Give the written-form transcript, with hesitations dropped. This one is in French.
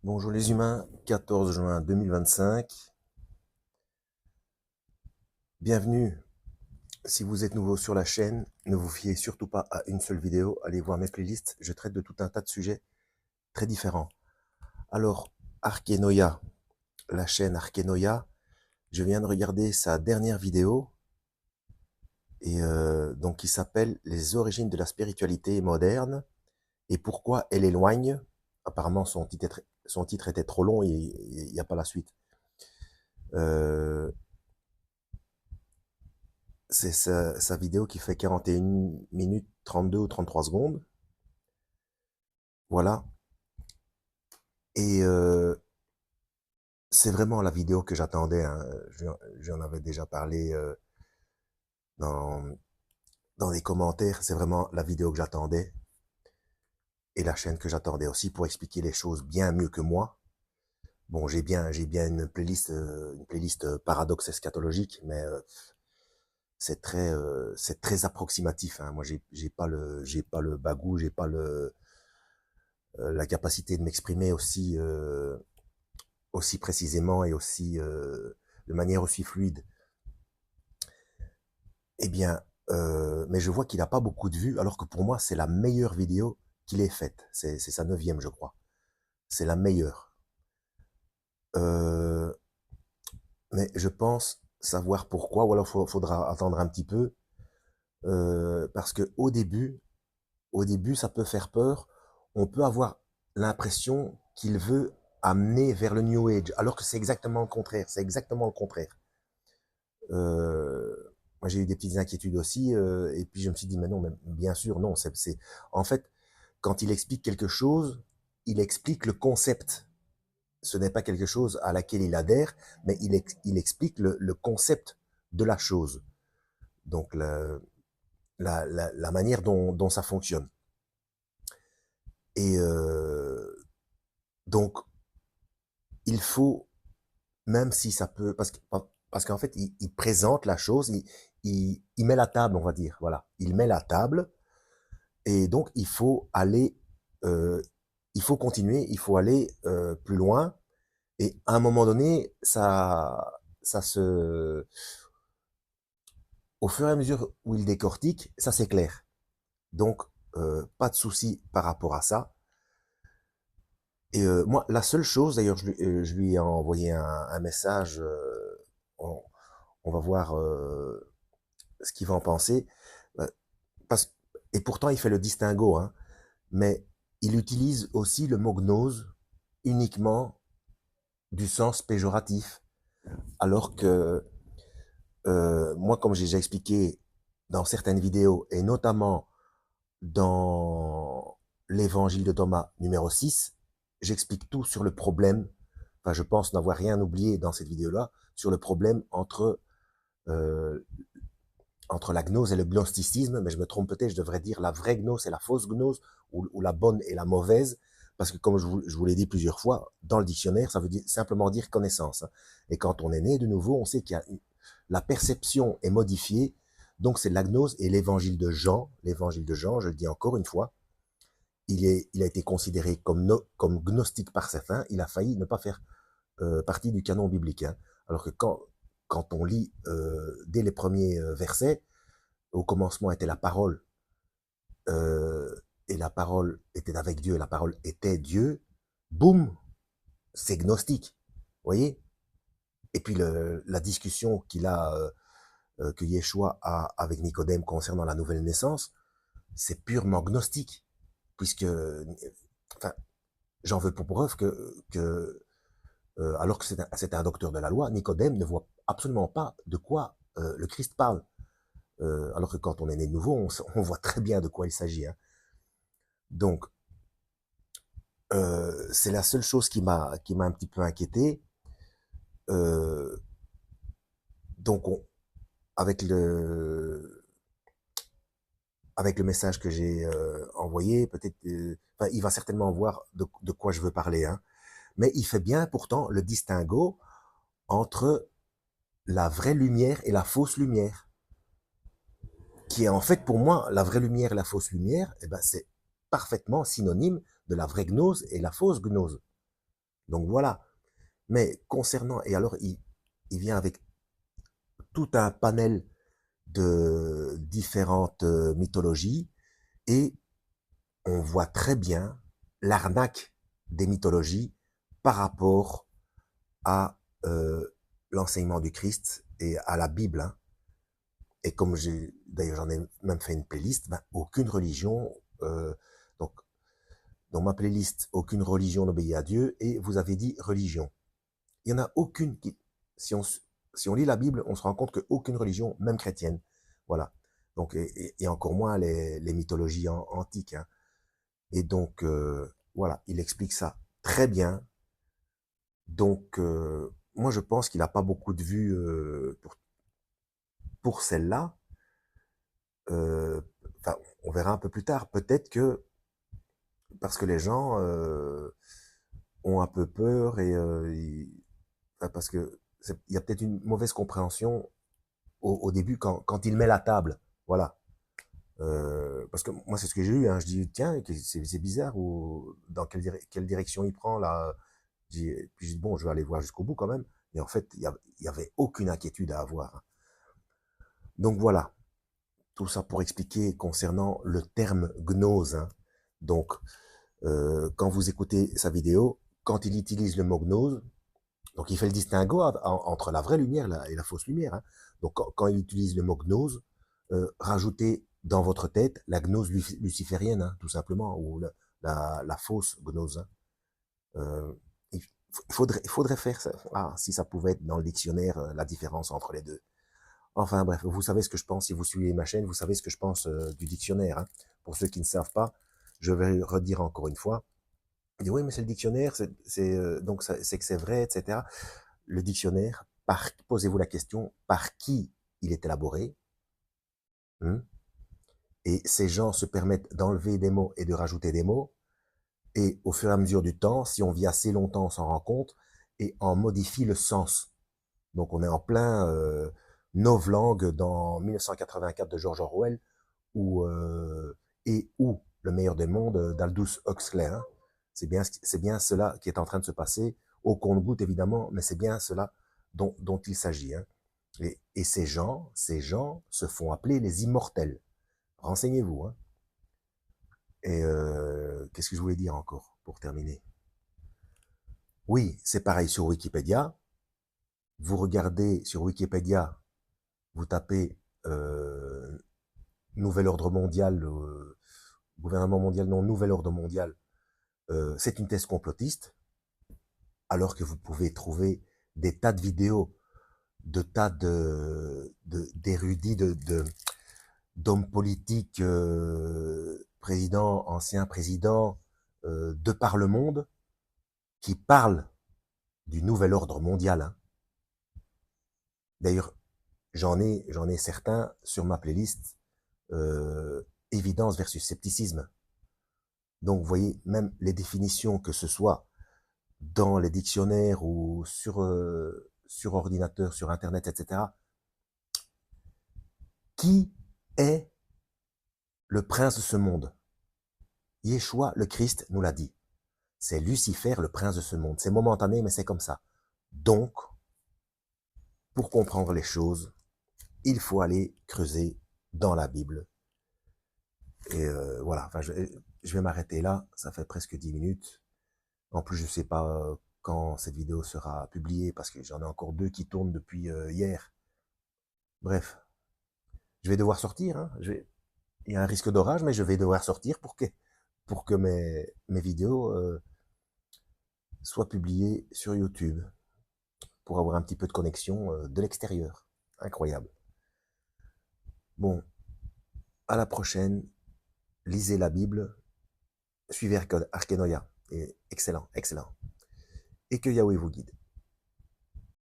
Bonjour les humains, 14 juin 2025. Bienvenue. Si vous êtes nouveau sur la chaîne, ne vous fiez surtout pas à une seule vidéo. Allez voir mes playlists. Je traite de tout un tas de sujets très différents. Alors, Arkenoia, la chaîne Arkenoia, je viens de regarder sa dernière vidéo et donc qui s'appelle Les origines de la spiritualité moderne et pourquoi elle éloigne. Apparemment, son titre était trop long et il n'y a pas la suite. Euh, C'est sa vidéo qui fait 41 minutes 32 ou 33 secondes. Voilà. Et c'est vraiment la vidéo que j'attendais, hein. J'en avais déjà parlé dans, dans les commentaires. C'est vraiment la vidéo que j'attendais. Et la chaîne que j'attendais aussi pour expliquer les choses bien mieux que moi. Bon, j'ai bien une playlist paradoxe eschatologique, mais c'est très approximatif, hein. Moi, j'ai pas le bagou, j'ai pas la capacité de m'exprimer aussi précisément et aussi de manière aussi fluide. Eh bien, mais je vois qu'il n'a pas beaucoup de vues, alors que pour moi, c'est la meilleure vidéo qu'il ait faite. C'est sa neuvième, je crois. C'est la meilleure. Euh, mais je pense savoir pourquoi, ou alors faudra attendre un petit peu, parce que au début, ça peut faire peur. On peut avoir l'impression qu'il veut amener vers le New Age, alors que c'est exactement le contraire. C'est exactement le contraire. Moi, j'ai eu des petites inquiétudes aussi, et puis je me suis dit, mais non, mais bien sûr, non. En fait, quand il explique quelque chose, il explique le concept. Ce n'est pas quelque chose à laquelle il adhère, mais il explique le concept de la chose. Donc, la manière dont ça fonctionne. Et donc, il faut, même si ça peut, parce qu'en fait, il présente la chose, il met la table, on va dire, voilà. Il met la table, et donc euh, il faut continuer, il faut aller plus loin, et à un moment donné, ça se, au fur et à mesure où il décortique, ça s'éclaire. Donc, pas de souci par rapport à ça. Et moi, la seule chose, d'ailleurs, je lui ai envoyé un message, on, on va voir ce qu'il va en penser. Euh, parce, et pourtant, il fait le distinguo, hein, mais il utilise aussi le mot gnose uniquement du sens péjoratif, alors que moi, comme j'ai déjà expliqué dans certaines vidéos, et notamment dans l'évangile de Thomas numéro 6, j'explique tout sur le problème, enfin je pense n'avoir rien oublié dans cette vidéo-là, sur le problème euh, entre la gnose et le gnosticisme, mais je me trompe peut-être, je devrais dire la vraie gnose et la fausse gnose, ou la bonne et la mauvaise, parce que comme je vous l'ai dit plusieurs fois, dans le dictionnaire, ça veut simplement dire connaissance, hein. Et quand on est né de nouveau, on sait la perception est modifiée, donc c'est la gnose et l'évangile de Jean, je le dis encore une fois, il a été considéré comme, comme gnostique par certains, il a failli ne pas faire partie du canon biblique, hein. Alors que quand on lit dès les premiers versets, au commencement était la parole, euh, et la parole était avec Dieu, et la parole était Dieu, boum, c'est gnostique, vous voyez. Et puis la discussion que Yeshua a avec Nicodème concernant la nouvelle naissance, c'est purement gnostique, puisque, enfin, j'en veux pour preuve que alors que c'est un docteur de la loi, Nicodème ne voit absolument pas de quoi le Christ parle. Alors que quand on est né de nouveau, on voit très bien de quoi il s'agit, hein. Donc, c'est la seule chose qui m'a un petit peu inquiété. Euh, donc, avec avec le message que j'ai envoyé, peut-être, enfin, il va certainement voir de quoi je veux parler, hein. Mais il fait bien pourtant le distinguo entre la vraie lumière et la fausse lumière, qui est en fait pour moi la vraie lumière et la fausse lumière, eh ben, c'est parfaitement synonyme de la vraie gnose et la fausse gnose. Donc voilà. Mais concernant, et alors il vient avec tout un panel de différentes mythologies, et on voit très bien l'arnaque des mythologies par rapport à l'enseignement du Christ et à la Bible. Hein. Et comme d'ailleurs j'en ai même fait une playlist, ben, aucune religion, donc dans ma playlist, aucune religion n'obéit à Dieu, et vous avez dit religion. Il n'y en a aucune qui, si on lit la Bible, on se rend compte qu'aucune religion, même chrétienne, voilà. Donc, et encore moins les mythologies antiques. Hein. Et donc, voilà, il explique ça très bien. Donc, moi, je pense qu'il n'a pas beaucoup de vues pour celle-là. Enfin, on verra un peu plus tard. Peut-être que, parce que les gens ont un peu peur, et enfin, parce que il y a peut-être une mauvaise compréhension au début quand il met la table. Voilà. Parce que moi, c'est ce que j'ai eu. Hein. Je dis, tiens, c'est bizarre, ou dans quelle direction il prend là. Puis je dis, bon, je vais aller voir jusqu'au bout quand même. Et en fait, il y avait aucune inquiétude à avoir. Hein. Donc voilà, tout ça pour expliquer concernant le terme gnose. Hein. Donc, quand vous écoutez sa vidéo, quand il utilise le mot gnose, donc il fait le distinguo entre la vraie lumière et la fausse lumière. Hein. Donc quand il utilise le mot gnose, rajoutez dans votre tête la gnose luciférienne, hein, tout simplement, ou la fausse gnose. Hein. Il faudrait faire ça. Ah, si ça pouvait être dans le dictionnaire, la différence entre les deux. Enfin bref, vous savez ce que je pense, si vous suivez ma chaîne, vous savez ce que je pense du dictionnaire. Hein. Pour ceux qui ne savent pas, je vais redire encore une fois. Il dit, oui, mais c'est le dictionnaire, donc c'est que c'est vrai, etc. Le dictionnaire, posez-vous la question, par qui il est élaboré, hein, et ces gens se permettent d'enlever des mots et de rajouter des mots, et au fur et à mesure du temps, si on vit assez longtemps, on s'en rend compte, et en modifie le sens. Donc on est en plein novlangue dans 1984 de George Orwell, et où Le meilleur des mondes d'Aldous Huxley. Hein. C'est bien cela qui est en train de se passer, au compte-gouttes évidemment, mais c'est bien cela dont il s'agit. Hein. Et ces gens se font appeler les immortels. Renseignez-vous. Hein. Et qu'est-ce que je voulais dire encore pour terminer? Oui, c'est pareil sur Wikipédia. Vous regardez sur Wikipédia, vous tapez Nouvel Ordre Mondial, Gouvernement Mondial, non, Nouvel Ordre Mondial, c'est une thèse complotiste, alors que vous pouvez trouver des tas de vidéos, de tas d'érudits, d'hommes politiques, présidents, anciens présidents, de par le monde, qui parlent du nouvel ordre mondial. Hein. D'ailleurs, j'en ai certains sur ma playlist, évidence versus scepticisme. Donc, vous voyez, même les définitions, que ce soit dans les dictionnaires ou sur ordinateur, sur Internet, etc. Qui est le prince de ce monde? Yeshua, le Christ, nous l'a dit. C'est Lucifer, le prince de ce monde. C'est momentané, mais c'est comme ça. Donc, pour comprendre les choses, il faut aller creuser dans la Bible. Et voilà, enfin, je vais m'arrêter là. Ça fait presque 10 minutes. En plus, je ne sais pas quand cette vidéo sera publiée, parce que j'en ai encore 2 qui tournent depuis hier. Bref, je vais devoir sortir. Hein. Il y a un risque d'orage, mais je vais devoir sortir pour que mes vidéos soient publiées sur YouTube, pour avoir un petit peu de connexion de l'extérieur. Incroyable. Bon, à la prochaine. Lisez la Bible, suivez Arkenoia. Et excellent, excellent. Et que Yahweh vous guide.